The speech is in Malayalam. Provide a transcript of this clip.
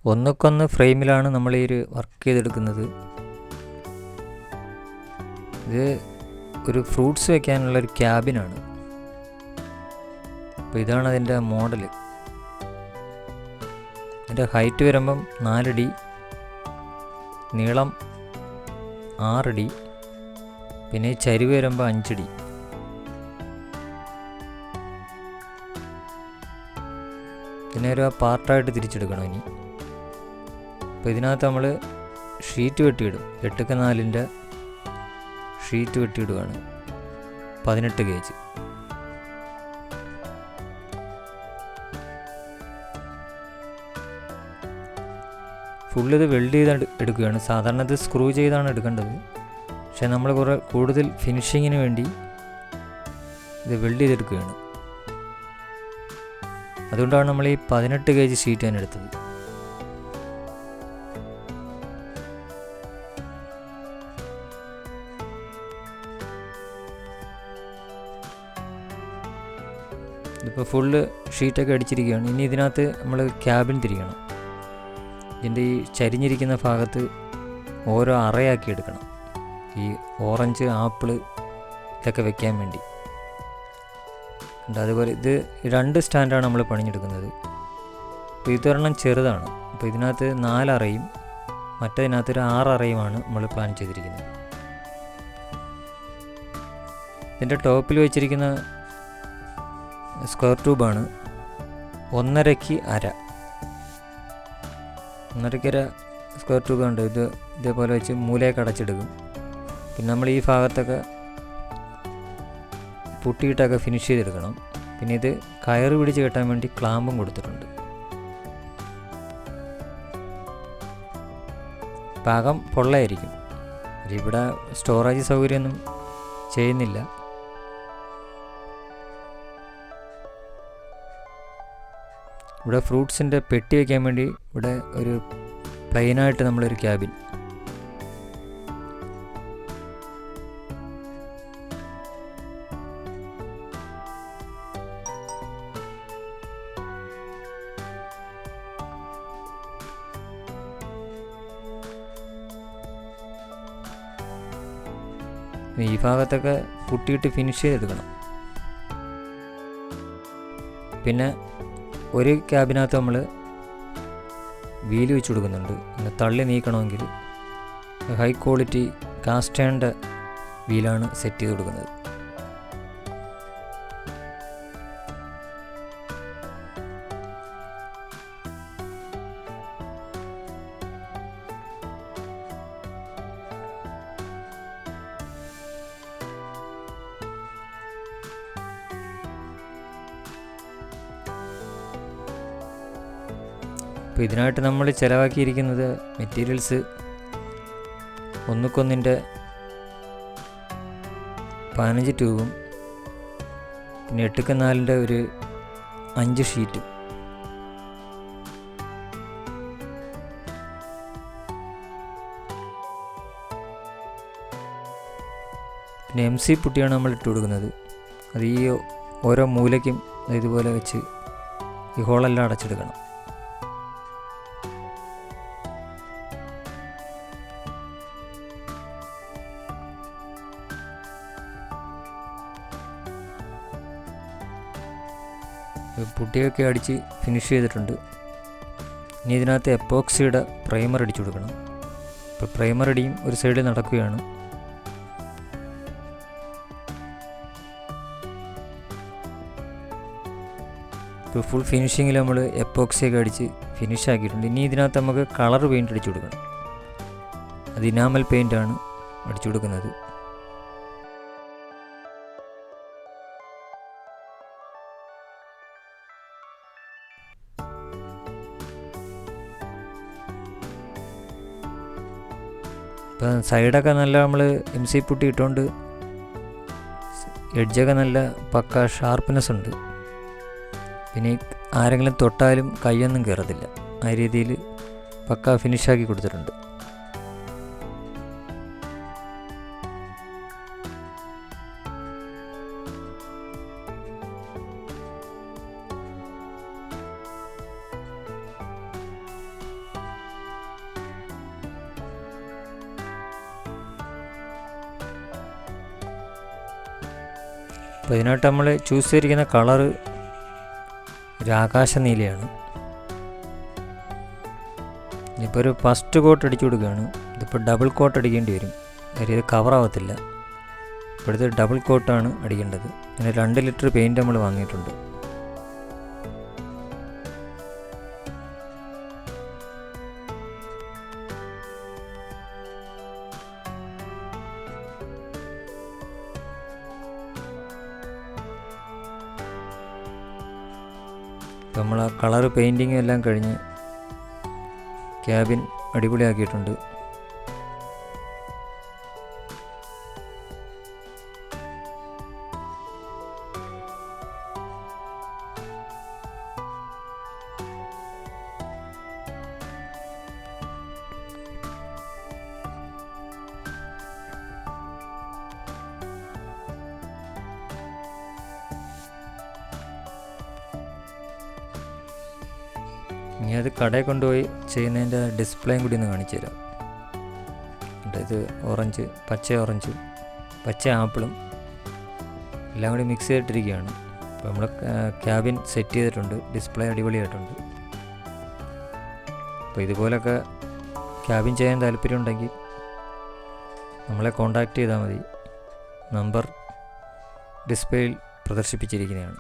ഒന്നൊക്കൊന്ന് ഫ്രെയിമിലാണ് നമ്മൾ ഈ ഒരു വർക്ക് ചെയ്തെടുക്കുന്നത്. ഇത് ഒരു ഫ്രൂട്ട്സ് വെക്കാനുള്ളൊരു ക്യാബിനാണ്. അപ്പോൾ ഇതാണ് അതിൻ്റെ മോഡൽ. ഇതിൻ്റെ ഹൈറ്റ് വരുമ്പം 4 അടി, നീളം 6 അടി, പിന്നെ ഈ ചരിവ് വരുമ്പോൾ 5 അടി. പിന്നെ ഒരു പാർട്ടായിട്ട് തിരിച്ചെടുക്കണം ഇനി. അപ്പോൾ ഇതിനകത്ത് നമ്മൾ ഷീറ്റ് വെട്ടിയിടും. 8x4 ഷീറ്റ് വെട്ടിയിടുകയാണ്. 18 ഗേജ്. ഫുള്ളിത് വെൽഡ് ചെയ്ത് എടുക്കുകയാണ്. സാധാരണ ഇത് സ്ക്രൂ ചെയ്താണ് എടുക്കേണ്ടത്, പക്ഷേ നമ്മൾ കൂടുതൽ ഫിനിഷിങ്ങിന് വേണ്ടി ഇത് വെൽഡ് ചെയ്തെടുക്കുകയാണ്. അതുകൊണ്ടാണ് നമ്മൾ ഈ 18 ഗേജ് ഷീറ്റ് തന്നെ എടുത്തത്. ഇതിപ്പോൾ ഫുള്ള് ഷീറ്റൊക്കെ അടിച്ചിരിക്കുകയാണ്. ഇനി ഇതിനകത്ത് നമ്മൾ ക്യാബിൻ തിരിക്കണം. ഇതിൻ്റെ ഈ ചരിഞ്ഞിരിക്കുന്ന ഭാഗത്ത് ഓരോ അറയാക്കി എടുക്കണം. ഈ ഓറഞ്ച്, ആപ്പിള് ഇതൊക്കെ വെക്കാൻ വേണ്ടി. അതുപോലെ ഇത് 2 സ്റ്റാൻഡാണ് നമ്മൾ പണിഞ്ഞെടുക്കുന്നത്. അപ്പോൾ ഇതൊരെണ്ണം ചെറുതാണ്. അപ്പോൾ ഇതിനകത്ത് 4 അറയും മറ്റേതിനകത്ത് ഒരു 6 അറയുമാണ് നമ്മൾ പ്ലാൻ ചെയ്തിരിക്കുന്നത്. ഇതിൻ്റെ ടോപ്പിൽ വെച്ചിരിക്കുന്ന സ്ക്വയർ ട്യൂബാണ് 1.5 അര. 1.5 അര സ്ക്വയർ ട്യൂബ് ഉണ്ട്. ഇതേപോലെ വെച്ച് മൂലയൊക്കെ അടച്ചെടുക്കും. പിന്നെ നമ്മൾ ഈ ഭാഗത്തൊക്കെ പുട്ടിയിട്ടൊക്കെ ഫിനിഷ് ചെയ്തെടുക്കണം. പിന്നെ ഇത് കയറ് പിടിച്ച് കെട്ടാൻ വേണ്ടി ക്ലാമ്പും കൊടുത്തിട്ടുണ്ട്. പാകം പൊള്ളയായിരിക്കും. ഇവിടെ സ്റ്റോറേജ് സൗകര്യമൊന്നും ചെയ്യുന്നില്ല. ഇവിടെ ഫ്രൂട്ട്സിൻ്റെ പെട്ടി വയ്ക്കാൻ വേണ്ടി ഇവിടെ ഒരു പ്ലെയിനായിട്ട് നമ്മളൊരു ക്യാബിൻ. ഈ ഭാഗത്തൊക്കെ പുട്ടിയിട്ട് ഫിനിഷ് ചെയ്തെടുക്കണം. പിന്നെ ഒരു ക്യാബിനകത്ത് നമ്മൾ വീല് വെച്ച് കൊടുക്കുന്നുണ്ട്. പിന്നെ തള്ളി നീക്കണമെങ്കിൽ ഹൈ ക്വാളിറ്റി കാസ്റ്റേണിൻ്റെ വീലാണ് സെറ്റ് ചെയ്ത് കൊടുക്കുന്നത്. അപ്പോൾ ഇതിനായിട്ട് നമ്മൾ ചിലവാക്കിയിരിക്കുന്നത് മെറ്റീരിയൽസ് ഒന്നുക്കൊന്നിൻ്റെ 15 ട്യൂബും പിന്നെ 8x4 ഒരു 5 ഷീറ്റും. പിന്നെ MC പുട്ടിയാണ് നമ്മൾ ഇട്ട് കൊടുക്കുന്നത്. അത് ഈ ഓരോ മൂലയ്ക്കും ഇതുപോലെ വെച്ച് ഈ ഹോളെല്ലാം അടച്ചെടുക്കണം. പുട്ടിയൊക്കെ അടിച്ച് ഫിനിഷ് ചെയ്തിട്ടുണ്ട്. ഇനി ഇതിനകത്ത് എപ്പോക്സിയുടെ പ്രൈമർ അടിച്ചു കൊടുക്കണം. ഇപ്പോൾ പ്രൈമർ അടിയും ഒരു സൈഡിൽ നടക്കുകയാണ്. ഇപ്പോൾ ഫുൾ ഫിനിഷിങ്ങിൽ നമ്മൾ എപ്പോക്സിയൊക്കെ അടിച്ച് ഫിനിഷ് ആക്കിയിട്ടുണ്ട്. ഇനി ഇതിനകത്ത് നമുക്ക് കളർ പെയിൻറ്റ് അടിച്ചു കൊടുക്കണം. അത് ഇനാമൽ പെയിൻ്റാണ് അടിച്ചു കൊടുക്കുന്നത്. ഇപ്പം സൈഡൊക്കെ നല്ല നമ്മൾ MC പുട്ടി ഇട്ടുകൊണ്ട് എഡ്ജൊക്കെ നല്ല പക്ക ഷാർപ്പ്നെസ് ഉണ്ട്. പിന്നെ ആരെങ്കിലും തൊട്ടാലും കൈയൊന്നും കയറത്തില്ല. ആ രീതിയിൽ പക്ക ഫിനിഷാക്കി കൊടുത്തിട്ടുണ്ട്. അപ്പോൾ ഇതിനായിട്ട് നമ്മൾ ചൂസ് ചെയ്തിരിക്കുന്ന കളറ് ഒരു ആകാശ നീലയാണ്. ഇപ്പോൾ ഒരു ഫസ്റ്റ് കോട്ട് അടിച്ചു കൊടുക്കുകയാണ്. ഇതിപ്പോൾ ഡബിൾ കോട്ട് അടിക്കേണ്ടി വരും, കാര്യം ഇത് കവറാവത്തില്ല. ഇപ്പോഴത്തെ ഡബിൾ കോട്ടാണ് അടിക്കേണ്ടത്. പിന്നെ 2 ലിറ്റർ പെയിൻറ്റ് നമ്മൾ വാങ്ങിയിട്ടുണ്ട്. നമ്മൾ ആ കളർ പെയിൻറ്റിങ്ങും എല്ലാം കഴിഞ്ഞ് ക്യാബിൻ അടിപൊളിയാക്കിയിട്ടുണ്ട്. ഇനി അത് കടയിൽ കൊണ്ടുപോയി ചെയ്യുന്നതിൻ്റെ ഡിസ്പ്ലേയും കൂടി ഒന്ന് കാണിച്ചു തരാം. ഇത് ഓറഞ്ച്, പച്ച ആപ്പിളും എല്ലാം കൂടി മിക്സ് ചെയ്തിട്ടിരിക്കുകയാണ്. അപ്പോൾ നമ്മൾ ക്യാബിൻ സെറ്റ് ചെയ്തിട്ടുണ്ട്, ഡിസ്പ്ലേ അടിപൊളിയായിട്ടുണ്ട്. അപ്പോൾ ഇതുപോലൊക്കെ ക്യാബിൻ ചെയ്യാൻ താല്പര്യമുണ്ടെങ്കിൽ നമ്മളെ കോൺടാക്റ്റ് ചെയ്താൽ മതി. നമ്പർ ഡിസ്പ്ലേയിൽ പ്രദർശിപ്പിച്ചിരിക്കുന്നതാണ്.